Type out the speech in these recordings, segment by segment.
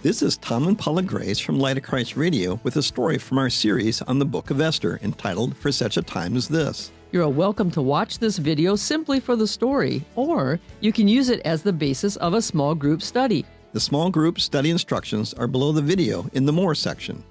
This is Tom and Paula Grace from Light of Christ Radio with a story from our series on the book of Esther entitled For Such a Time as This. You're welcome to watch this video simply for the story, or you can use it as the basis of a small group study. The small group study instructions are below the video in the More section.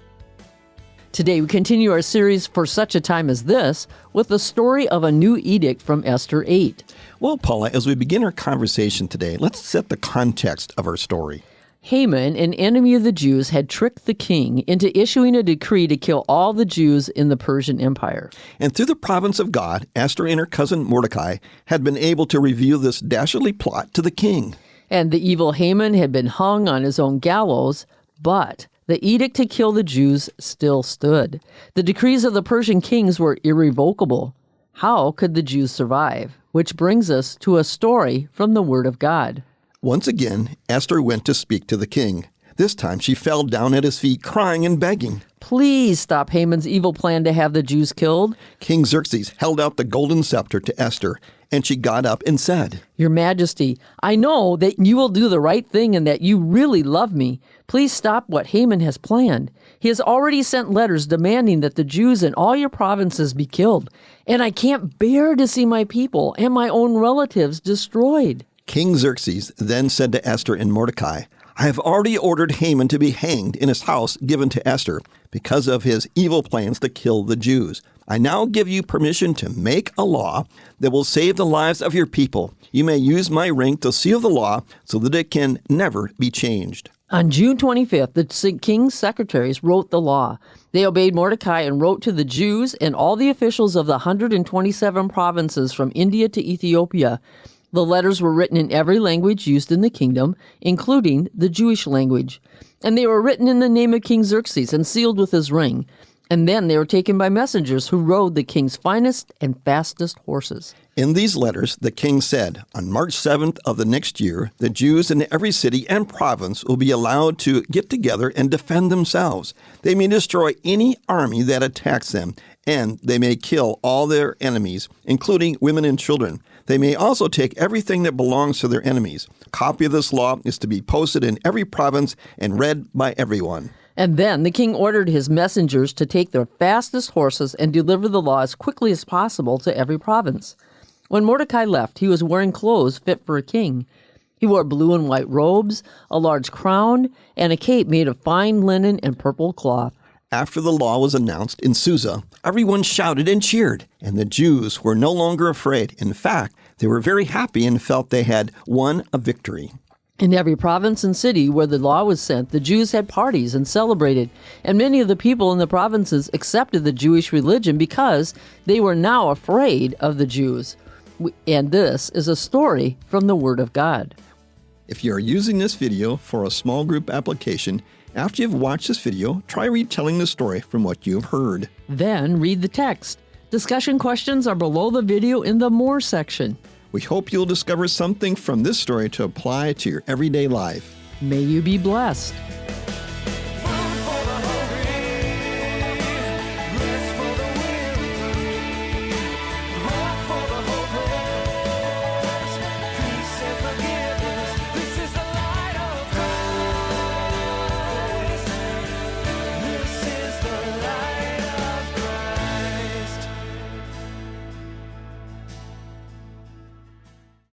Today we continue our series For Such a Time as This with the story of a new edict from Esther 8. Well, Paula, as we begin our conversation today, let's set the context of our story. Haman, an enemy of the Jews, had tricked the king into issuing a decree to kill all the Jews in the Persian Empire. And through the providence of God, Esther and her cousin Mordecai had been able to reveal this dastardly plot to the king. And the evil Haman had been hung on his own gallows, but the edict to kill the Jews still stood. The decrees of the Persian kings were irrevocable. How could the Jews survive? Which brings us to a story from the Word of God. Once again, Esther went to speak to the king. This time she fell down at his feet, crying and begging. Please stop Haman's evil plan to have the Jews killed. King Xerxes held out the golden scepter to Esther, and she got up and said, Your Majesty, I know that you will do the right thing and that you really love me. Please stop what Haman has planned. He has already sent letters demanding that the Jews in all your provinces be killed, and I can't bear to see my people and my own relatives destroyed. King Xerxes then said to Esther and Mordecai, I have already ordered Haman to be hanged in his house given to Esther because of his evil plans to kill the Jews. I now give you permission to make a law that will save the lives of your people. You may use my ring to seal the law so that it can never be changed. On June 25th, the king's secretaries wrote the law. They obeyed Mordecai and wrote to the Jews and all the officials of the 127 provinces from India to Ethiopia. The letters were written in every language used in the kingdom, including the Jewish language. And they were written in the name of King Xerxes and sealed with his ring. And then they were taken by messengers who rode the king's finest and fastest horses. In these letters, the king said, on March 7th of the next year, the Jews in every city and province will be allowed to get together and defend themselves. They may destroy any army that attacks them, and they may kill all their enemies, including women and children. They may also take everything that belongs to their enemies. A copy of this law is to be posted in every province and read by everyone. And then the king ordered his messengers to take their fastest horses and deliver the law as quickly as possible to every province. When Mordecai left, he was wearing clothes fit for a king. He wore blue and white robes, a large crown, and a cape made of fine linen and purple cloth. After the law was announced in Susa, everyone shouted and cheered, and the Jews were no longer afraid. In fact, they were very happy and felt they had won a victory. In every province and city where the law was sent, the Jews had parties and celebrated, and many of the people in the provinces accepted the Jewish religion because they were now afraid of the Jews. And this is a story from the Word of God. If you are using this video for a small group application, after you've watched this video, try retelling the story from what you've heard. Then read the text. Discussion questions are below the video in the More section. We hope you'll discover something from this story to apply to your everyday life. May you be blessed.